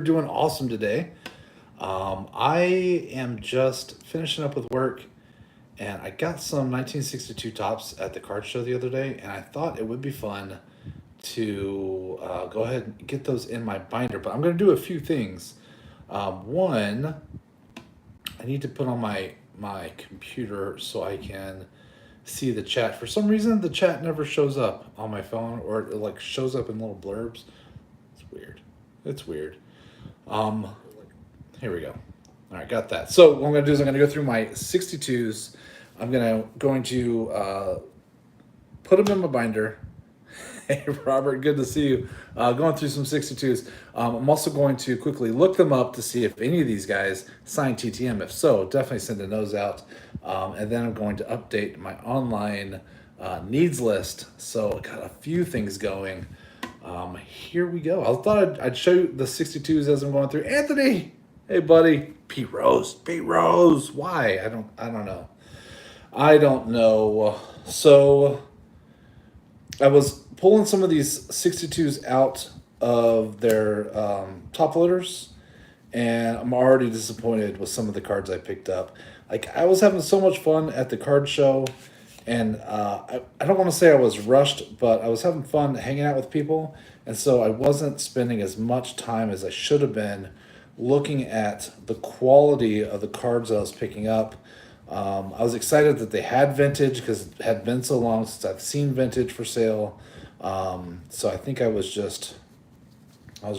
doing awesome today. I am just finishing up with work, and I got some 1962 tops at the card show the other day, and I thought it would be fun to go ahead and get those in my binder. But I'm going to do a few things. One, I need to put on my computer so I can see the chat. For some reason, the chat never shows up on my phone, or it like shows up in little blurbs. It's weird. It's weird. Um, Here we go. All right, got that. So what I'm going to do is I'm going to go through my 62s. I'm going to put them in my binder. Hey, Robert, good to see you. Going through some 62s. I'm also going to quickly look them up to see if any of these guys signed TTM. If so, definitely sending those out. And then I'm going to update my online needs list. So I got a few things going. Here we go. I thought I'd show you the 62s as I'm going through. Anthony, hey buddy. Pete Rose. Why? I don't know. So I was pulling some of these 62s out of their top loaders, and I'm already disappointed with some of the cards I picked up. Like, I was having so much fun at the card show, and I don't want to say I was rushed, but I was having fun hanging out with people, and so I wasn't spending as much time as I should have been looking at the quality of the cards I was picking up. I was excited that they had vintage because it had been so long since I've seen vintage for sale. So I think I was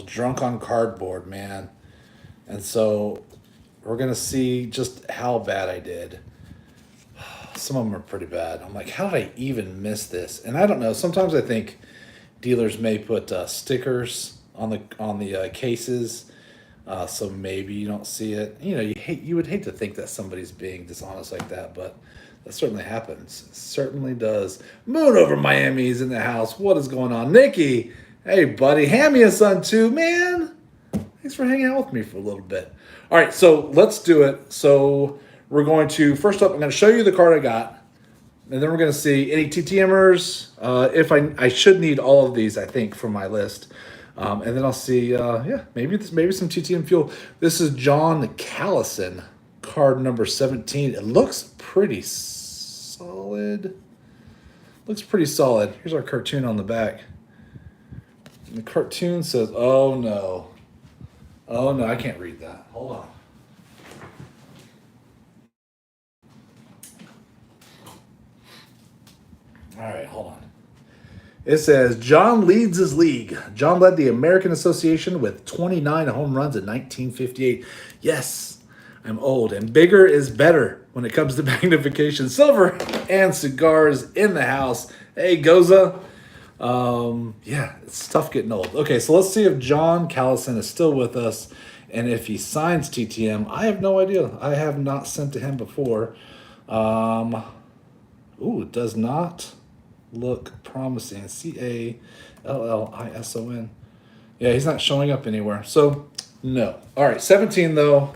drunk on cardboard, man. And so we're going to see just how bad I did. Some of them are pretty bad. I'm like, how did I even miss this? And I don't know. Sometimes I think dealers may put stickers on the cases, so maybe you don't see it. You know, you would hate to think that somebody's being dishonest like that, but that certainly happens. It certainly does. Moon over Miami's in the house. What is going on, Nikki? Hey, buddy, hand me a son too, man. Thanks for hanging out with me for a little bit. All right, so let's do it. So we're going to, first up, I'm going to show you the card I got, and then we're going to see any TTMers. If I should need all of these, I think, for my list. And then I'll see, maybe some TTM fuel. This is John Callison, card number 17. It looks pretty solid. Here's our cartoon on the back. And the cartoon says, oh no, I can't read that. Hold on. All right, hold on. It says, John leads his league. John led the American Association with 29 home runs in 1958. Yes, I'm old, and bigger is better when it comes to magnification. Silver and cigars in the house. Hey, Goza. It's tough getting old. Okay, so let's see if John Callison is still with us, and if he signs TTM. I have no idea. I have not sent to him before. It does not look promising. Callison. Yeah, he's not showing up anywhere. So, no. All right, 17 though.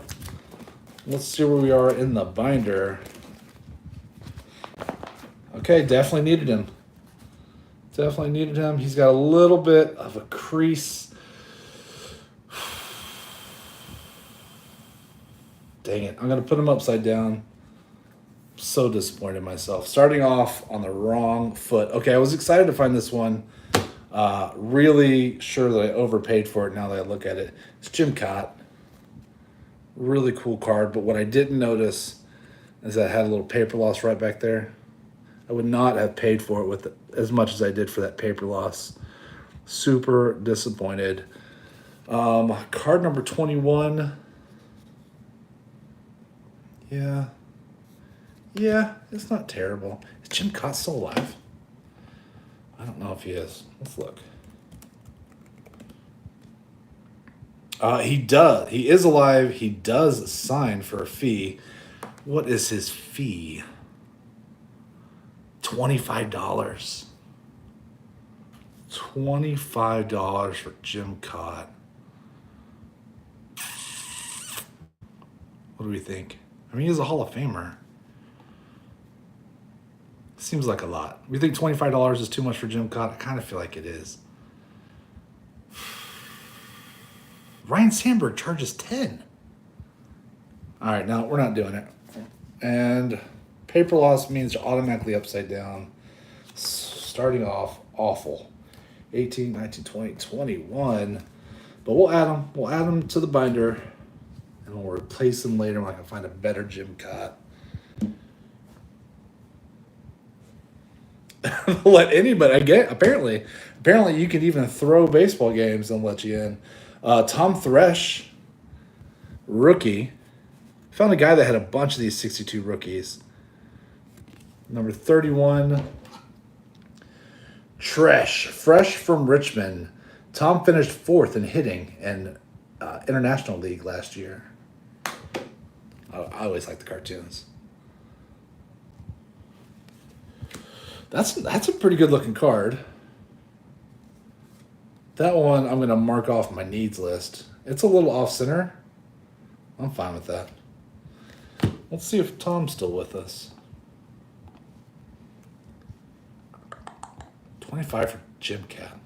Let's see where we are in the binder. Okay, definitely needed him. He's got a little bit of a crease. Dang it. I'm going to put him upside down. So disappointed in myself. Starting off on the wrong foot. Okay, I was excited to find this one. Really sure that I overpaid for it now that I look at it. It's Jim Cott. Really cool card, but what I didn't notice is that I had a little paper loss right back there. I would not have paid for it with as much as I did for that paper loss. Super disappointed. Card number 21. Yeah, it's not terrible. Is Jim Cott still alive? I don't know if he is. Let's look. He does. He is alive. He does sign for a fee. What is his fee? $25. $25 for Jim Cott. What do we think? I mean, he's a Hall of Famer. Seems like a lot. We think $25 is too much for Jim Cott? I kind of feel like it is. Ryan Sandberg charges 10. All right, now we're not doing it. And paper loss means you're automatically upside down. Starting off awful. 18, 19, 20, 21. But we'll add them. We'll add them to the binder. And we'll replace them later when I can find a better Jim Cott. Let anybody, I get, apparently you can even throw baseball games and let you in. Tom Thresh, rookie. Found a guy that had a bunch of these 62 rookies. Number 31, Tresh, fresh from Richmond. Tom finished 4th in hitting in International League last year. I always like the cartoons. That's a pretty good looking card. That one I'm going to mark off my needs list. It's a little off center. I'm fine with that. Let's see if Tom's still with us. 25 for Jim Cat.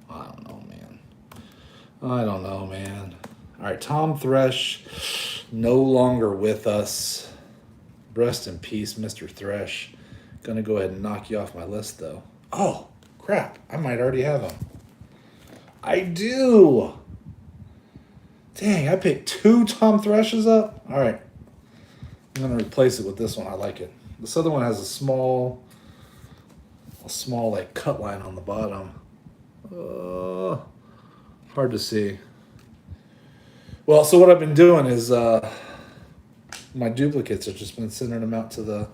I don't know, man. All right, Tom Thresh, no longer with us. Rest in peace, Mr. Thresh. Gonna go ahead and knock you off my list, though. Oh, crap. I might already have him. I do. Dang, I picked 2 Tom Threshes up. All right. I'm going to replace it with this one. I like it. This other one has a small like cut line on the bottom. Hard to see. Well, so what I've been doing is my duplicates have just been sending them out to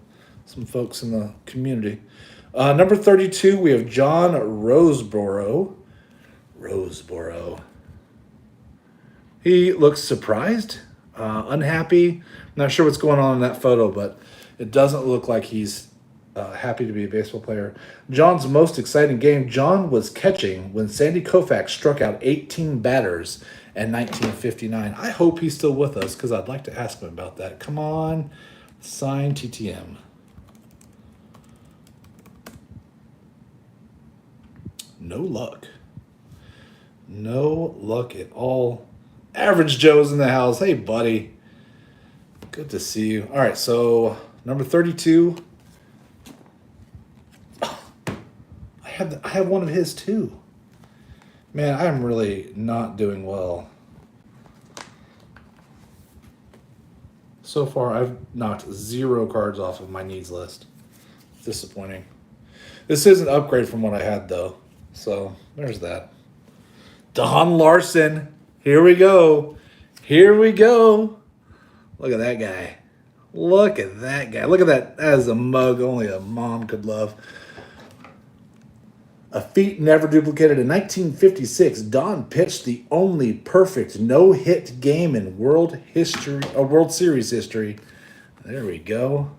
some folks in the community. Number 32, we have John Roseboro. He looks surprised, unhappy. Not sure what's going on in that photo, but it doesn't look like he's happy to be a baseball player. John's most exciting game. John was catching when Sandy Koufax struck out 18 batters in 1959. I hope he's still with us because I'd like to ask him about that. Come on, sign TTM. No luck. No luck at all. Average Joe's in the house. Hey, buddy. Good to see you. All right, so number 32. Oh, I have one of his too. Man, I'm really not doing well. So far, I've knocked 0 cards off of my needs list. Disappointing. This is an upgrade from what I had, though. So there's that. Don Larson. Here we go. Look at that guy. Look at that. That is a mug only a mom could love. A feat never duplicated. In 1956, Don pitched the only perfect no-hit game in World Series history. There we go.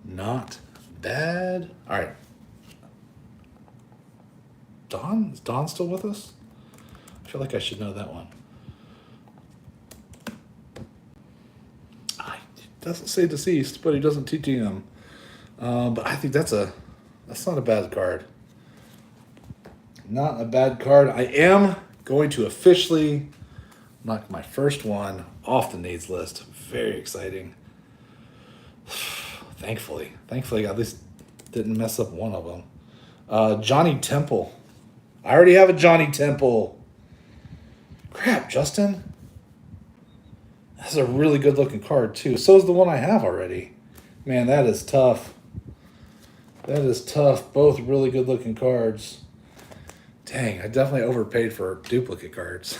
Not bad. All right. Is Don still with us? I feel like I should know that one. It doesn't say deceased, but he doesn't TTM. But I think that's not a bad card. Not a bad card. I am going to officially knock my first one off the needs list. Very exciting. Thankfully, I at least didn't mess up one of them. Johnny Temple. I already have a Johnny Temple. Crap, Justin. That's a really good looking card too. So is the one I have already. Man, that is tough. Both really good looking cards. Dang, I definitely overpaid for duplicate cards.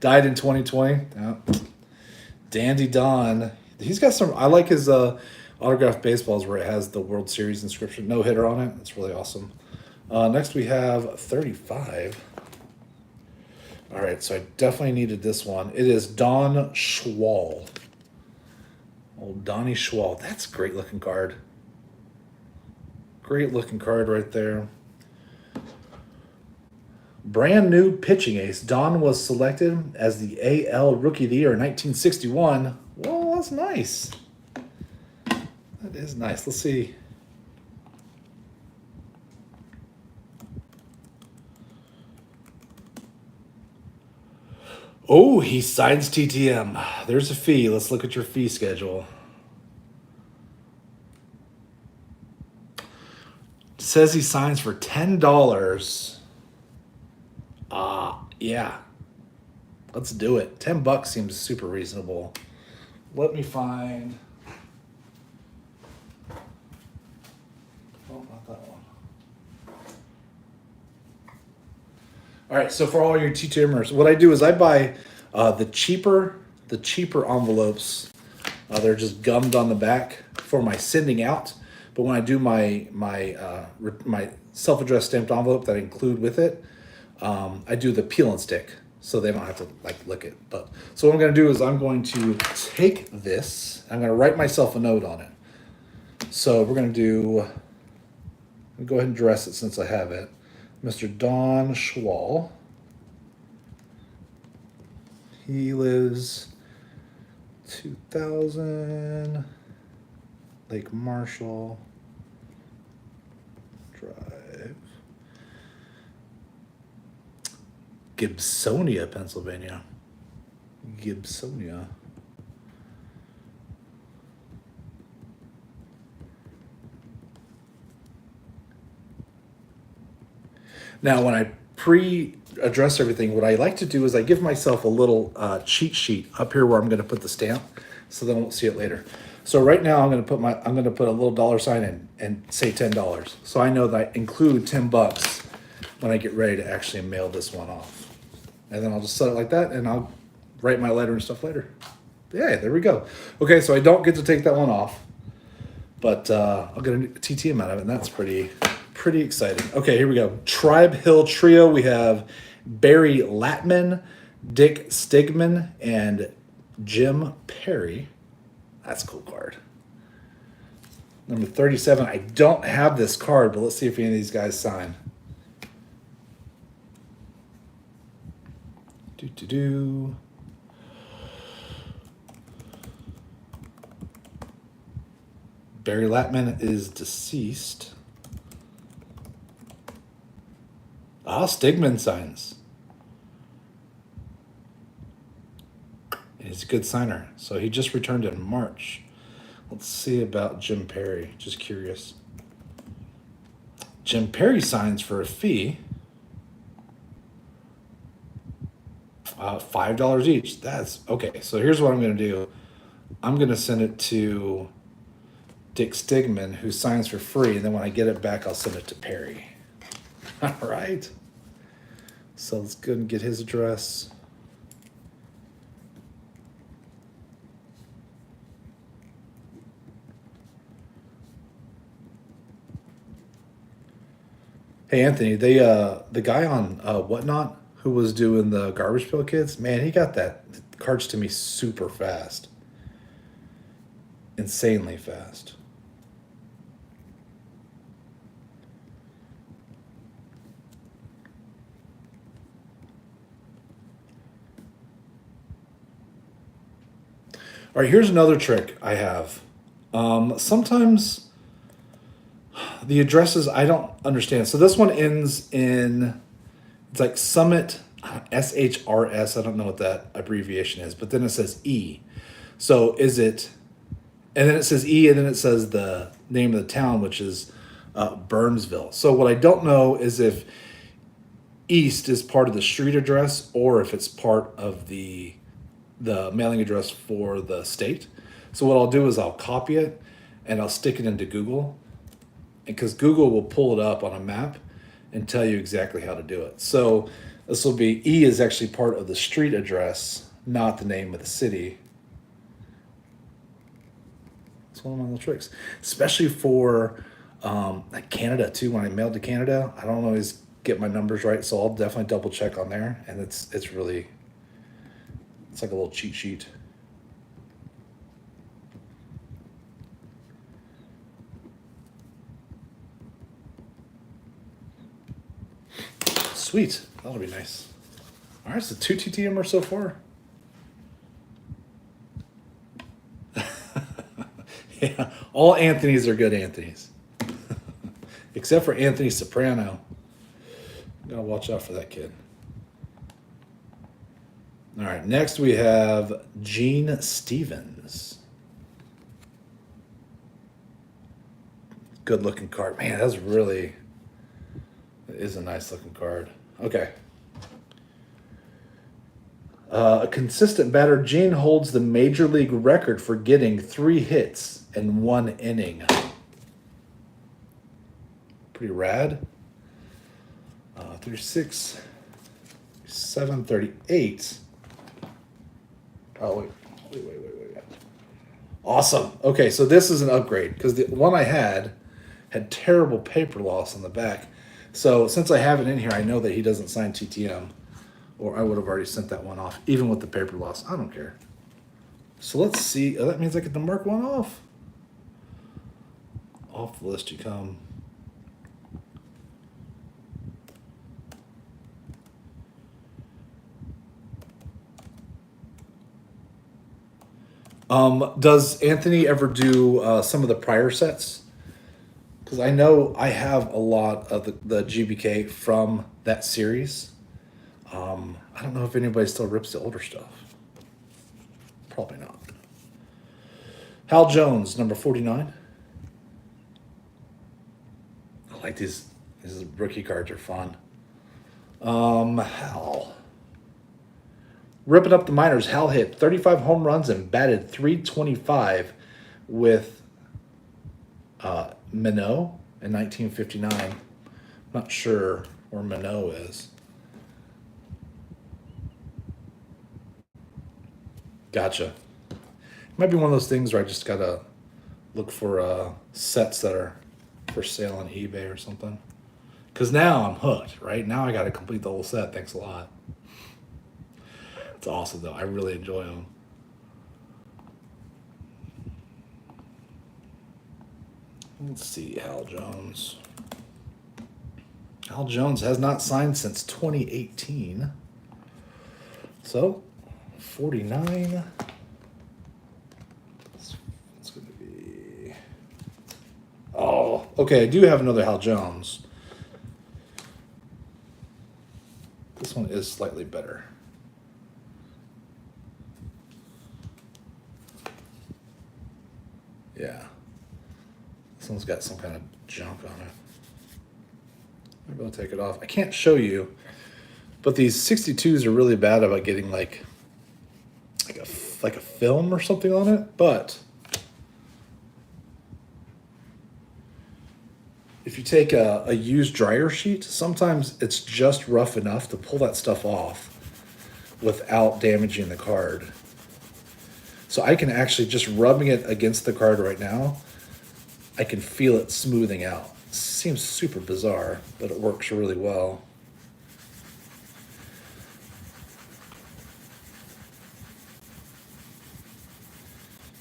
Died in 2020. Oh. Dandy Don. He's got some. I like his autographed baseballs where it has the World Series inscription, no hitter on it. That's really awesome. Next we have 35. All right, so I definitely needed this one. It is Don Schwal. Old Donnie Schwal. That's a great looking card. Great looking card right there. Brand new pitching ace. Don was selected as the AL Rookie of the Year in 1961. Well, that's nice. That is nice. Let's see. Oh, he signs TTM. There's a fee. Let's look at your fee schedule. It says he signs for $10. Yeah. Let's do it. $10 seems super reasonable. Let me find. Oh, not that one. All right, so for all your TTMers, what I do is I buy the cheaper envelopes. They're just gummed on the back for my sending out. But when I do my self-addressed stamped envelope that I include with it, I do the peel and stick, so they don't have to like lick it. But so what I'm going to do is I'm going to take this. I'm going to write myself a note on it. So we're going to do. I'll go ahead and address it since I have it. Mr. Don Schwall. He lives 2000 Lake Marshall Drive, Gibsonia, Pennsylvania. Gibsonia. Now, when I pre-address everything, what I like to do is I give myself a little cheat sheet up here where I'm going to put the stamp, so that I won't see it later. So right now, I'm going to put a little $sign in and say $10. So I know that I include $10 when I get ready to actually mail this one off, and then I'll just set it like that, and I'll write my letter and stuff later. Yeah, there we go. Okay, so I don't get to take that one off, but I'll get a TTM out of it, and that's pretty exciting. Okay, here we go. Tribe Hill Trio. We have Barry Latman, Dick Stigman, and Jim Perry. That's a cool card. Number 37. I don't have this card, but let's see if any of these guys sign. Barry Latman is deceased. Stigman signs. He's a good signer. So he just returned in March. Let's see about Jim Perry. Just curious. Jim Perry signs for a fee. $5 each. That's okay. So here's what I'm going to do. I'm going to send it to Dick Stigman, who signs for free. And then when I get it back, I'll send it to Perry. All right. So let's go and get his address. Hey Anthony, the guy on Whatnot who was doing the Garbage Pail Kids, man, he got that cards to me super fast, insanely fast. All right, here's another trick I have. Sometimes the addresses I don't understand. So this one ends in, it's like Summit, SHRS. I don't know what that abbreviation is, but then it says E. So is it, and then it says E, and then it says the name of the town, which is Burnsville. So what I don't know is if East is part of the street address or if it's part of the mailing address for the state. So what I'll do is I'll copy it and I'll stick it into Google, because Google will pull it up on a map and tell you exactly how to do it. So this will be, E is actually part of the street address, not the name of the city. It's one of my little tricks, especially for like Canada too. When I mailed to Canada, I don't always get my numbers right, so I'll definitely double check on there, and it's really, it's like a little cheat sheet. Sweet. That'll be nice. All right, so 2 TTM so far. Yeah, all Anthony's are good Anthony's. Except for Anthony Soprano. Gotta watch out for that kid. All right, next we have Gene Stevens. Good looking card. Man, that is a nice looking card. Okay. A consistent batter, Gene holds the major league record for getting 3 hits in 1 inning. Pretty rad. 36, 7, 38. Oh, wait. Awesome. Okay, so this is an upgrade because the one I had terrible paper loss on the back. So since I have it in here, I know that he doesn't sign TTM, or I would have already sent that one off, even with the paper loss. I don't care. So let's see. Oh, that means I get to mark one off. Off the list you come. Does Anthony ever do some of the prior sets? Because I know I have a lot of the GBK from that series. I don't know if anybody still rips the older stuff. Probably not. Hal Jones, number 49. I like these. These rookie cards are fun. Hal. Ripping up the minors, Hal hit 35 home runs and batted .325 with Minot in 1959. Not sure where Minot is. Gotcha. Might be one of those things where I just gotta look for sets that are for sale on eBay or something. Because now I'm hooked, right? Now I gotta complete the whole set. Thanks a lot. It's awesome, though. I really enjoy them. Let's see, Hal Jones. Hal Jones has not signed since 2018. So, 49. It's going to be... Oh, okay. I do have another Hal Jones. This one is slightly better. Yeah. This one's got some kind of junk on it. Maybe I'll take it off. I can't show you, but these 62s are really bad about getting like a film or something on it. But if you take a used dryer sheet, sometimes it's just rough enough to pull that stuff off without damaging the card. So I can actually, just rubbing it against the card right now, I can feel it smoothing out. Seems super bizarre, but it works really well.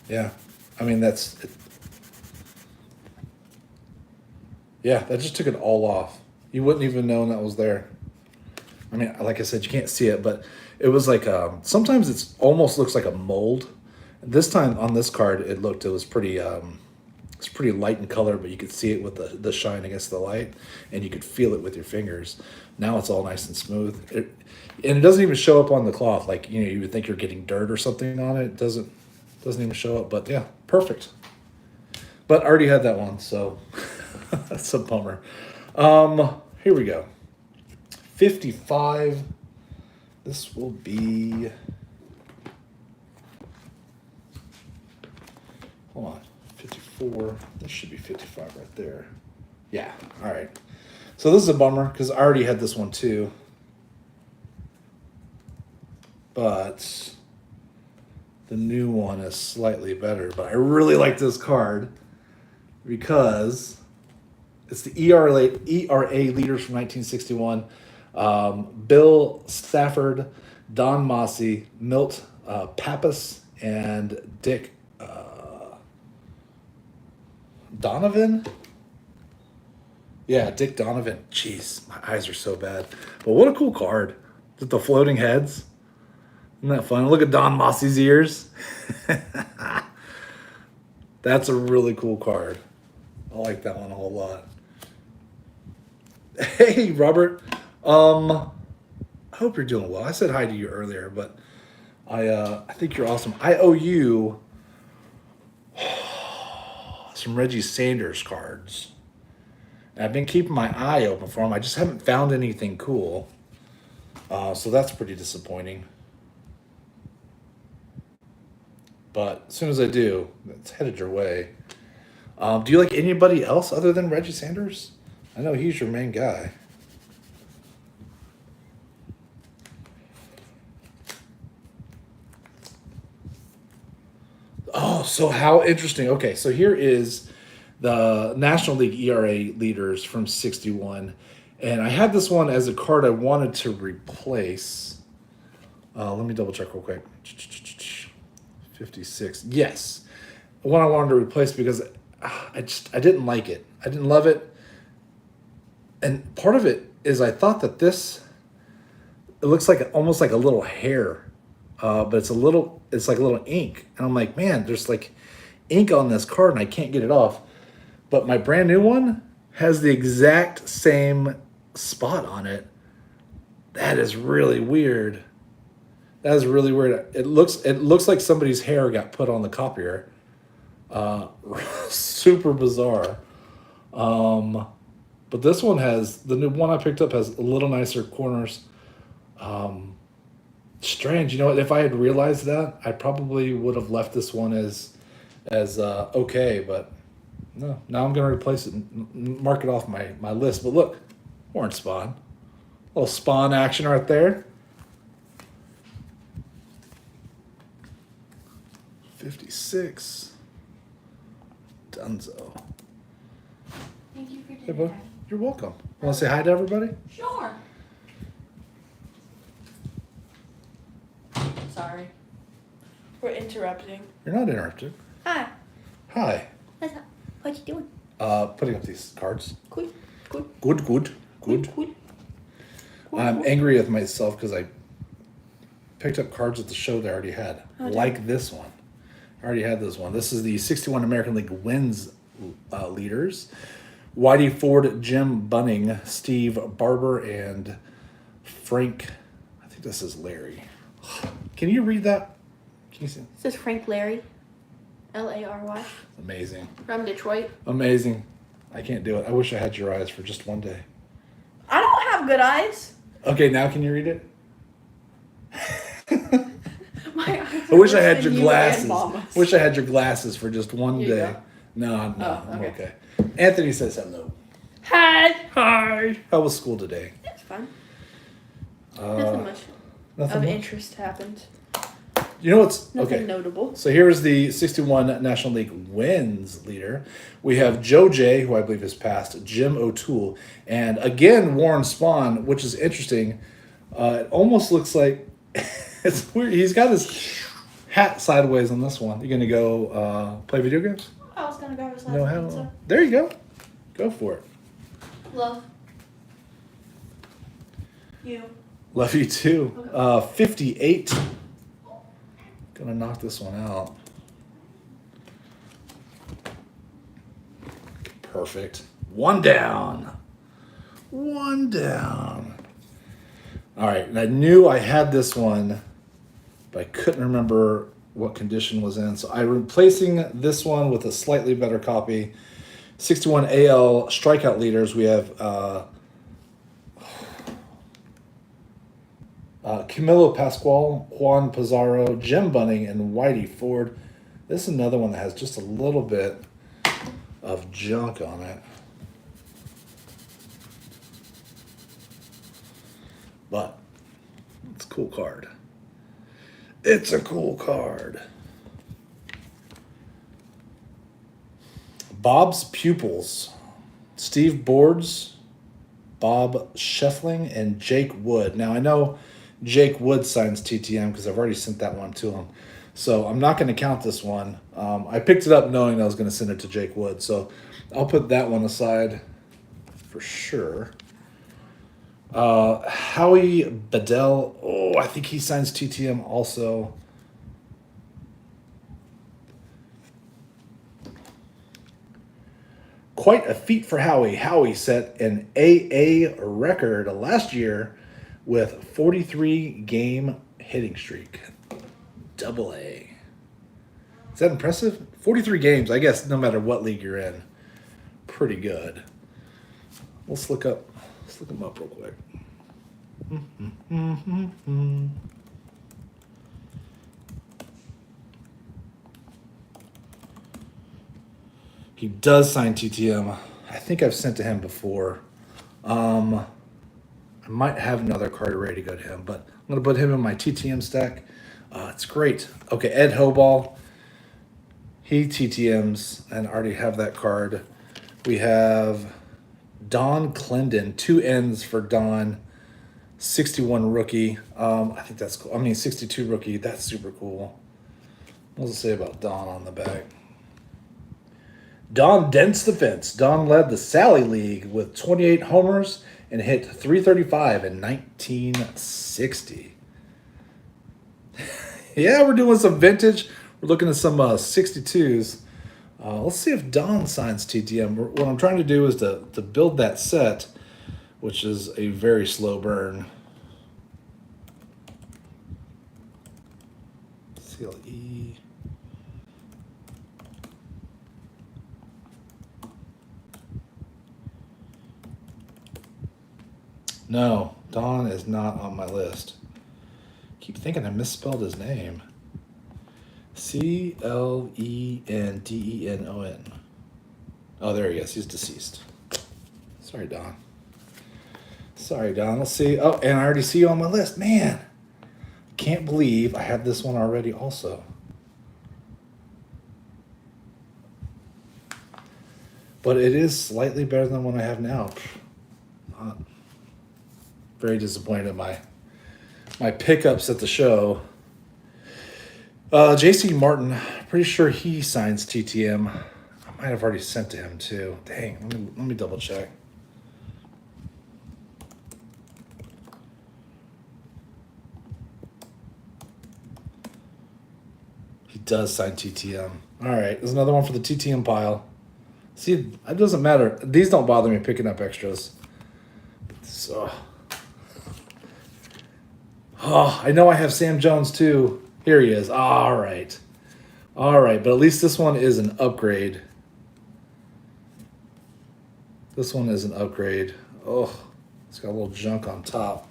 Yeah, I mean, that's it. Yeah, that just took it all off. You wouldn't even know that was there. I mean, like I said, you can't see it, but it was like, sometimes it's almost looks like a mold. This time on this card, it was pretty light in color, but you could see it with the shine against the light, and you could feel it with your fingers. Now it's all nice and smooth. And it doesn't even show up on the cloth. Like, you would think you're getting dirt or something on it. It doesn't even show up, but yeah, perfect. But I already had that one, so that's a bummer. Here we go. 55. This will be... Hold on. 54. This should be 55 right there. Yeah. All right. So this is a bummer because I already had this one too. But the new one is slightly better. But I really like this card because it's the ERA leaders from 1961. Bill Stafford, Don Mossy, Milt Pappas, and Dick Donovan? Yeah, Dick Donovan. Jeez, my eyes are so bad. But what a cool card. With the floating heads. Isn't that fun? Look at Don Mossy's ears. That's a really cool card. I like that one a whole lot. Hey, Robert. I hope you're doing well. I said hi to you earlier, but I think you're awesome. I owe you some Reggie Sanders cards. And I've been keeping my eye open for them. I just haven't found anything cool. So that's pretty disappointing. But as soon as I do, it's headed your way. Do you like anybody else other than Reggie Sanders? I know he's your main guy. Oh, so how interesting. Okay, so here is the National League ERA leaders from 61. And I had this one as a card I wanted to replace. Let me double check real quick. 56. Yes. One I wanted to replace because I didn't like it. I didn't love it. And part of it is I thought that it looks like almost like a little hair. But it's like a little ink. And I'm like, man, there's like ink on this card and I can't get it off. But my brand new one has the exact same spot on it. That is really weird. That is really weird. It looks like somebody's hair got put on the copier. Super bizarre. But this one the new one I picked up has a little nicer corners. Strange. You know what? If I had realized that, I probably would have left this one as okay, but no. Now I'm going to replace it and mark it off my list. But look, Warren Spawn. A little Spawn action right there. 56. Dunzo. Thank you for Hey, dinner. bud. You're welcome. Want to say hi to everybody? Sure. Sorry. We're interrupting. You're not interrupted. Hi. Hi. What's up? What you doing? Putting up these cards. Good. Good. I'm angry with myself because I picked up cards at the show that I already had. Like this one. I already had this one. This is the 61 American League wins leaders. Whitey Ford, Jim Bunning, Steve Barber, and Frank. I think this is Larry. Can you read that? Can you see? This is Frank Larry. Lary. Amazing. From Detroit. Amazing. I can't do it. I wish I had your eyes for just one day. I don't have good eyes. Okay, now can you read it? My eyes I wish I had your you glasses. and Mama's. Wish I had your glasses for just one Here you day. go. No, Oh, I'm okay. okay. Anthony says hello. Hi. Hi. How was school today? That's fun. Nothing much Nothing of much? interest happened. You know what's Nothing okay? notable. So here's the 61 National League wins leader. We have Joe J, who I believe is past, Jim O'Toole, and again Warren Spawn, which is interesting. It almost looks like it's weird. He's got his hat sideways on this one. You gonna go play video games? I was gonna grab a slice No, of hell. pizza. There you go. Go for it. Love. You. Love you too. 58. Gonna knock this one out. Perfect. One down. One down. All right, and I knew I had this one, but I couldn't remember what condition was in. So I'm replacing this one with a slightly better copy. 61 AL strikeout leaders. We have Camilo Pascual, Juan Pizarro, Jim Bunning, and Whitey Ford. This is another one that has just a little bit of junk on it. But it's a cool card. It's a cool card. Bob's pupils. Steve Boards, Bob Scheffling, and Jake Wood. Now, I know Jake Wood signs TTM because I've already sent that one to him. So I'm not going to count this one. I picked it up knowing I was going to send it to Jake Wood. So I'll put that one aside for sure. Howie Bedell. Oh, I think he signs TTM also. Quite a feat for Howie. Howie set an AA record last year with 43 game hitting streak. Double-A. Is that impressive? 43 games, I guess, no matter what league you're in. Pretty good. Let's look him up real quick. He does sign TTM. I think I've sent to him before. I might have another card ready to go to him, but I'm going to put him in my TTM stack. It's great. Okay, Ed Hoball. He TTMs, and I already have that card. We have Don Clendon. 2 ends for Don. 61 rookie. I think that's cool. I mean, 62 rookie. That's super cool. What does it say about Don on the back? Don dents the fence. Don led the Sally League with 28 homers and hit 335 in 1960. Yeah, we're doing some vintage. We're looking at some 62s. Let's see if Don signs TTM. What I'm trying to do is to build that set, which is a very slow burn. CLE. No, Don is not on my list. Keep thinking I misspelled his name. Clendenon. Oh, there he is. He's deceased. Sorry, Don. Let's see. Oh, and I already see you on my list. Man, can't believe I have this one already also. But it is slightly better than what I have now. Not very disappointed in my pickups at the show. JC Martin, pretty sure he signs TTM. I might have already sent to him too. Dang, let me double check. He does sign TTM. All right, there's another one for the TTM pile. See, it doesn't matter. These don't bother me picking up extras. So, I know I have Sam Jones too. Here he is. All right. But at least this one is an upgrade. Oh, it's got a little junk on top.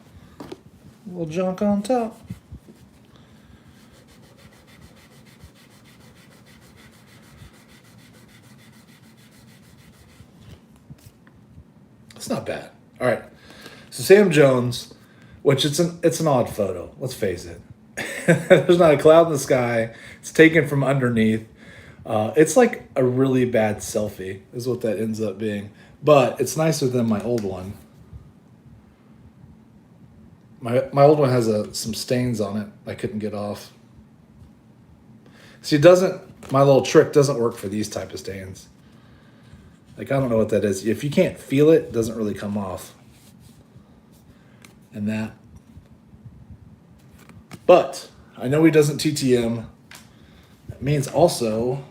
It's not bad. All right. So Sam Jones, which it's an odd photo. Let's face it. There's not a cloud in the sky. It's taken from underneath. It's like a really bad selfie is what that ends up being. But it's nicer than my old one. My old one has some stains on it I couldn't get off. See, my little trick doesn't work for these type of stains. Like, I don't know what that is. If you can't feel it, it doesn't really come off. And that. But I know he doesn't TTM. That means also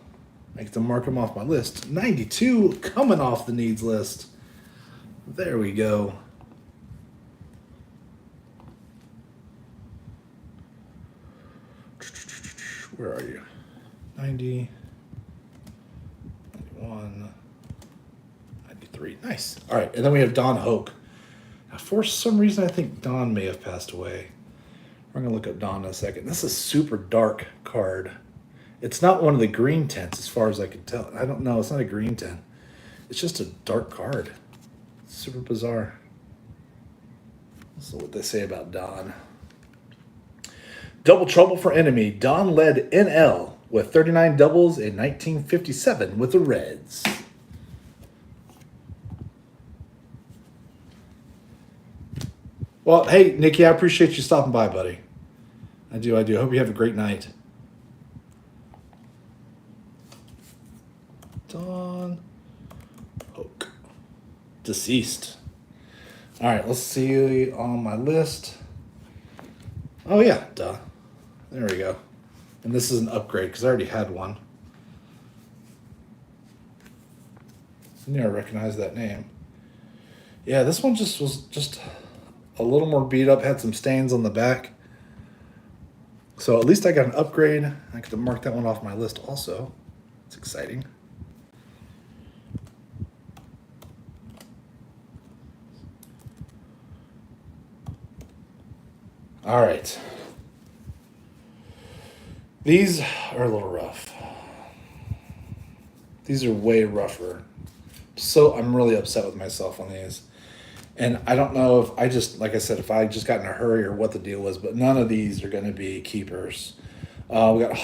I get to mark him off my list. 92 coming off the needs list. There we go. Where are you? 90, 91, 93. Nice. All right, and then we have Don Hoke. Now, for some reason, I think Don may have passed away. We're going to look up Don in a second. This is a super dark card. It's not one of the green tints as far as I can tell. I don't know. It's not a green tint. It's just a dark card. It's super bizarre. That's what they say about Don. Double trouble for enemy. Don led NL with 39 doubles in 1957 with the Reds. Well, hey, Nikki, I appreciate you stopping by, buddy. I do. Hope you have a great night. Don Hoke. Deceased. All right, let's see on my list. Oh, yeah, duh. There we go. And this is an upgrade because I already had one. I knew I recognized that name. Yeah, this one was just a little more beat up, had some stains on the back. So at least I got an upgrade. I get to mark that one off my list also. It's exciting. All right. These are a little rough. These are way rougher. So I'm really upset with myself on these. And I don't know if I just, like I said, if I just got in a hurry or what the deal was, but none of these are going to be keepers. We got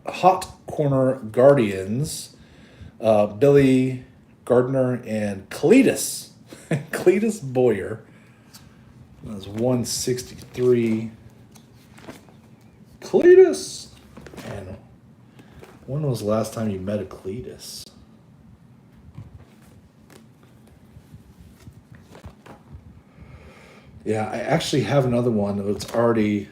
Hot Corner Guardians, Billy Gardner, and Cletus. Cletus Boyer. That was 163. Cletus! Man, when was the last time you met a Cletus? Yeah, I actually have another one that's already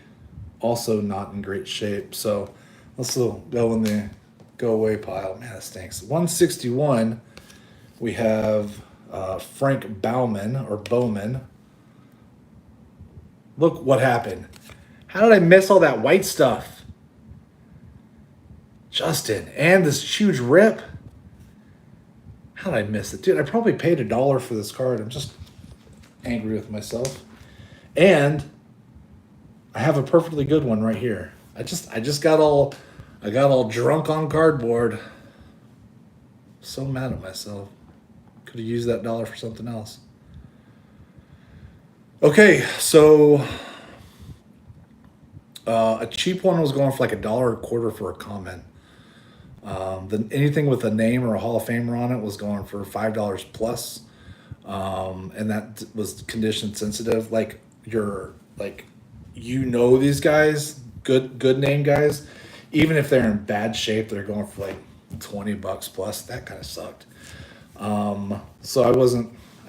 also not in great shape. So let's go in the go away pile. Man, that stinks. 161, we have Frank Bowman. Look what happened. How did I miss all that white stuff? Justin, and this huge rip. How did I miss it? Dude, I probably paid $1 for this card. I'm just angry with myself. And I have a perfectly good one right here. I got all drunk on cardboard. So mad at myself. Could have used that $1 for something else. Okay, so a cheap one was going for like $1.25 for a comment. Anything with a name or a Hall of Famer on it was going for $5 plus, and that was condition sensitive. Like these guys, good name guys, even if they're in bad shape, they're going for like $20 plus. That kind of sucked. So I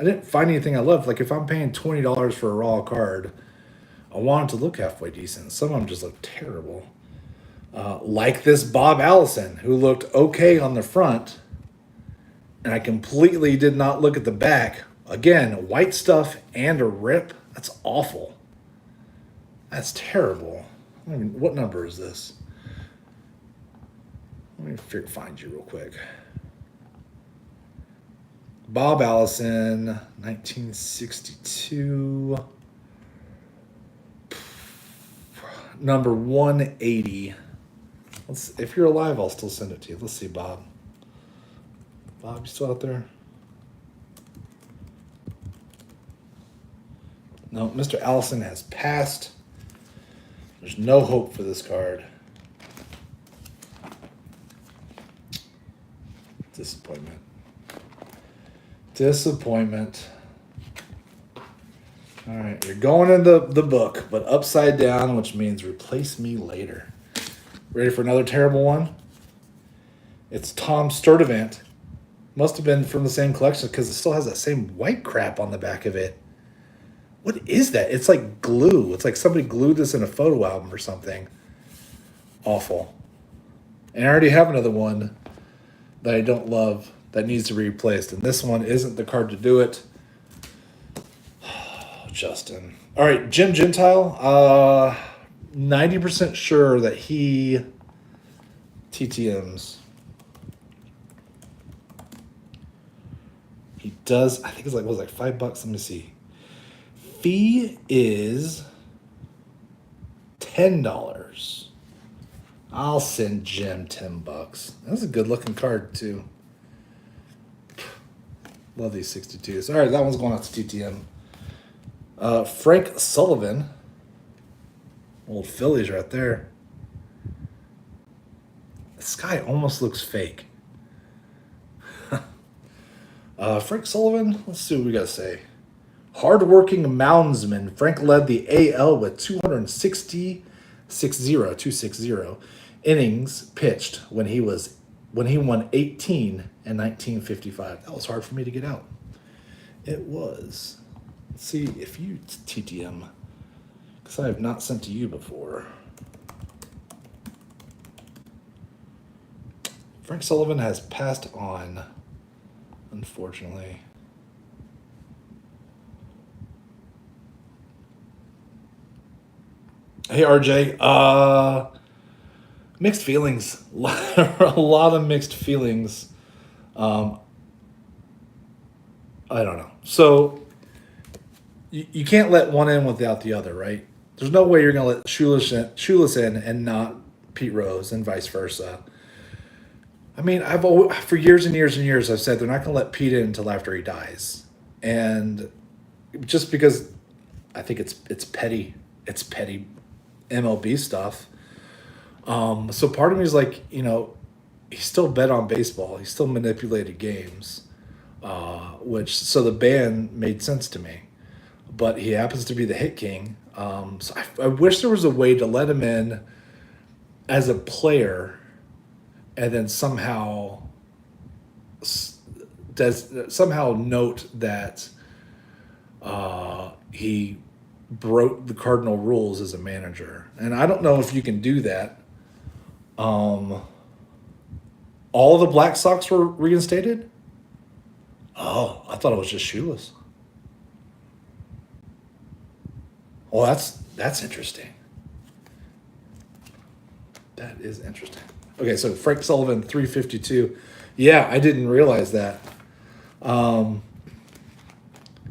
didn't find anything I loved. Like if I'm paying $20 for a raw card, I want it to look halfway decent. Some of them just look terrible. Like this Bob Allison, who looked okay on the front, and I completely did not look at the back. Again, white stuff and a rip. That's awful. That's terrible. What number is this? Let me find you real quick. Bob Allison, 1962. Number 180. If you're alive, I'll still send it to you. Let's see, Bob. Bob, you still out there? No, Mr. Allison has passed. There's no hope for this card. Disappointment. All right, you're going in the book, but upside down, which means replace me later. Ready for another terrible one? It's Tom Sturdivant. Must have been from the same collection because it still has that same white crap on the back of it. What is that? It's like glue. It's like somebody glued this in a photo album or something. Awful. And I already have another one that I don't love that needs to be replaced. And this one isn't the card to do it. Justin. All right, Jim Gentile. 90% sure that he TTMs. He does. I think it's like $5. Let me see. Fee is $10. I'll send Jim $10. That's a good looking card too. Love these 62s. All right, that one's going out to TTM. Frank Sullivan. Old Phillies right there. This guy almost looks fake. Frank Sullivan, let's see what we got to say. Hardworking moundsman. Frank led the AL with 260 innings pitched when he won 18 in 1955. That was hard for me to get out. It was. Let's see if you TTM, because I have not sent to you before. Frank Sullivan has passed on, unfortunately. Hey RJ, Mixed feelings. A lot of mixed feelings. I don't know. So you can't let one in without the other, right? There's no way you're going to let Shoeless in and not Pete Rose and vice versa. I mean, for years and years and years, I've said they're not going to let Pete in until after he dies. And just because I think it's petty. It's petty MLB stuff. So part of me is like, he still bet on baseball. He still manipulated games, so the ban made sense to me. But he happens to be the hit king. So I wish there was a way to let him in as a player and then somehow note that he broke the cardinal rules as a manager. And I don't know if you can do that. All the Black Sox were reinstated? Oh, I thought it was just Shoeless. Well, that's interesting. That is interesting. Okay, so Frank Sullivan, 352. Yeah, I didn't realize that.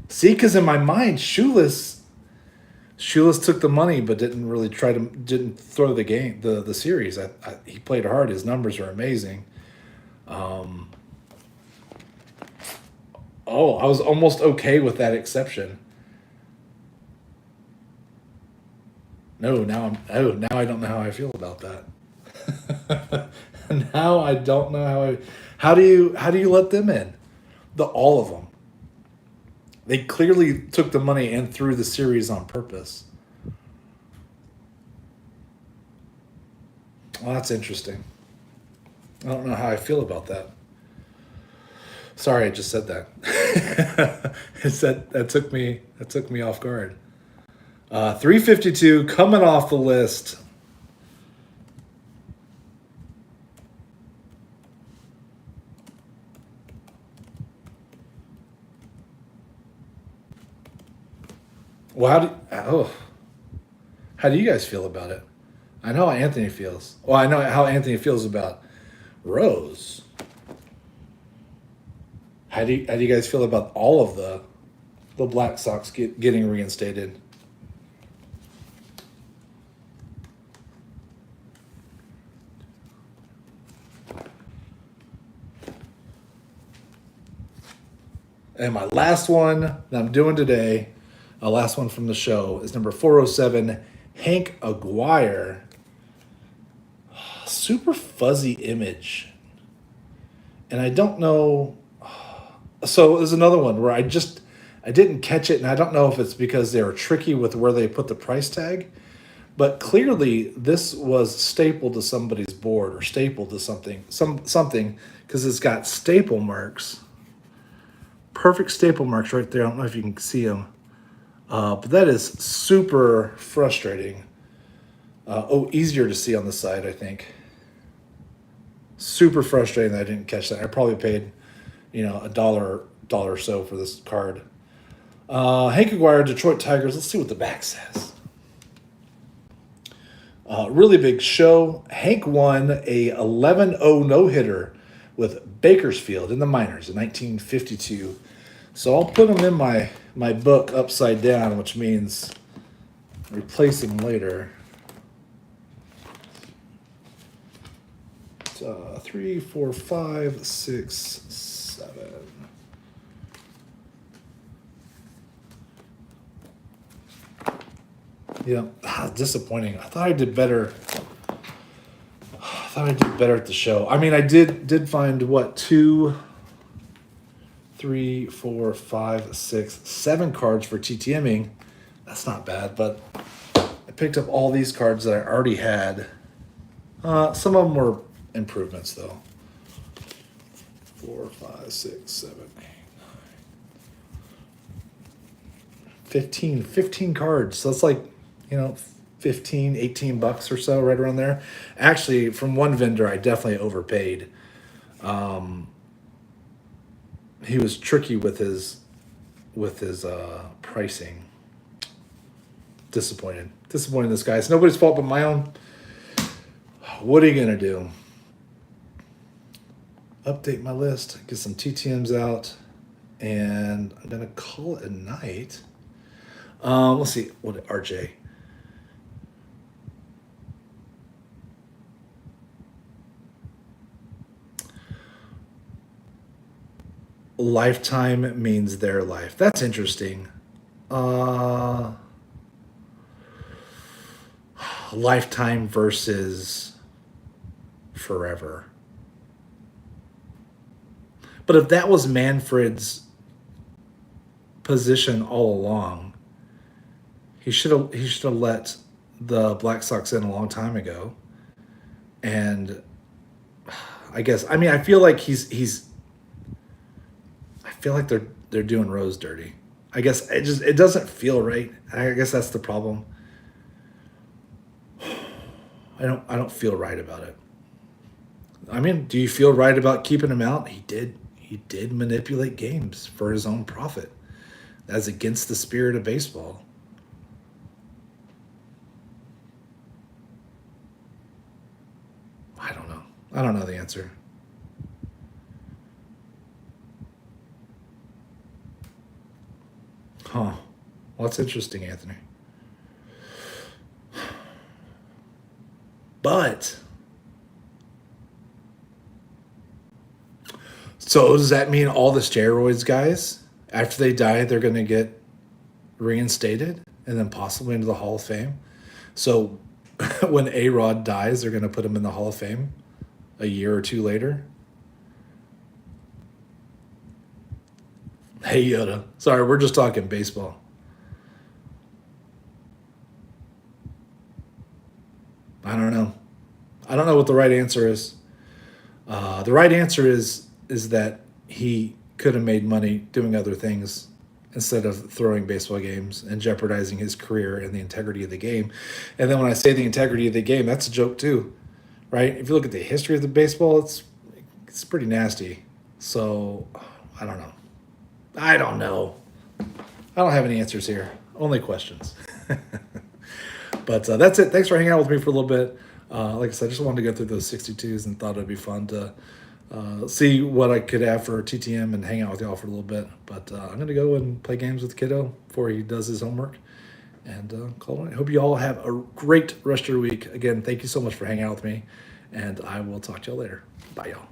See, because in my mind, Shoeless took the money, but didn't throw the game, the series. He played hard. His numbers are amazing. I was almost okay with that exception. Now I don't know how I feel about that. Now I don't know how do you let them in? All of them. They clearly took the money and threw the series on purpose. Well, that's interesting. I don't know how I feel about that. Sorry, I just said that. That took me off guard. 352 coming off the list. Well, how do you guys feel about it? I know how Anthony feels. Well, I know how Anthony feels about Rose. How do you guys feel about all of the Black Sox getting reinstated? And my last one that I'm doing today, last one from the show, is number 407, Hank Aguirre. Super fuzzy image. And I don't know. So there's another one where I didn't catch it, and I don't know if it's because they were tricky with where they put the price tag. But clearly this was stapled to somebody's board or stapled to something, because it's got staple marks. Perfect staple marks right there. I don't know if you can see them. But that is super frustrating. Easier to see on the side, I think. Super frustrating that I didn't catch that. I probably paid, $1 or so for this card. Hank Aguirre, Detroit Tigers. Let's see what the back says. Really big show. Hank won a 11-0 no-hitter with Bakersfield in the minors in 1952. So I'll put them in my book upside down, which means replacing later. 3, 4, 5, 6, 7. Yeah, disappointing. I thought I did better. At the show. I mean, I did find 2, 3, 4, 5, 6, 7 cards for TTMing. That's not bad, but I picked up all these cards that I already had. Some of them were improvements, though. 4, 5, 6, 7, 8, 9. 15 cards. So that's like, $15, $18 or so, right around there. Actually, from one vendor, I definitely overpaid. He was tricky with his pricing. Disappointed in this guy. It's nobody's fault but my own. What are you going to do? Update my list, get some TTMs out, and I'm going to call it a night. Let's see. What RJ? Lifetime means their life. That's interesting. Lifetime versus forever. But if that was Manfred's position all along, he should have let the Black Sox in a long time ago. And I feel like I feel like they're doing Rose dirty. I guess it doesn't feel right. I guess that's the problem. I don't feel right about it. I mean, do you feel right about keeping him out? He did manipulate games for his own profit. That's against the spirit of baseball. I don't know. I don't know the answer. Huh. Well, that's interesting, Anthony. But so does that mean all the steroids guys, after they die, they're going to get reinstated and then possibly into the Hall of Fame? So when A-Rod dies, they're going to put him in the Hall of Fame a year or two later? Hey, Yoda. Sorry, we're just talking baseball. I don't know. I don't know what the right answer is. The right answer is that he could have made money doing other things instead of throwing baseball games and jeopardizing his career and the integrity of the game. And then when I say the integrity of the game, that's a joke too, right? If you look at the history of the baseball, it's pretty nasty. So I don't know. I don't have any answers here. Only questions. But that's it. Thanks for hanging out with me for a little bit. Like I said, I just wanted to go through those 62s and thought it'd be fun to see what I could have for TTM and hang out with y'all for a little bit. But I'm going to go and play games with the kiddo before he does his homework. And call it. I hope you all have a great rest of your week. Again, thank you so much for hanging out with me. And I will talk to y'all later. Bye, y'all.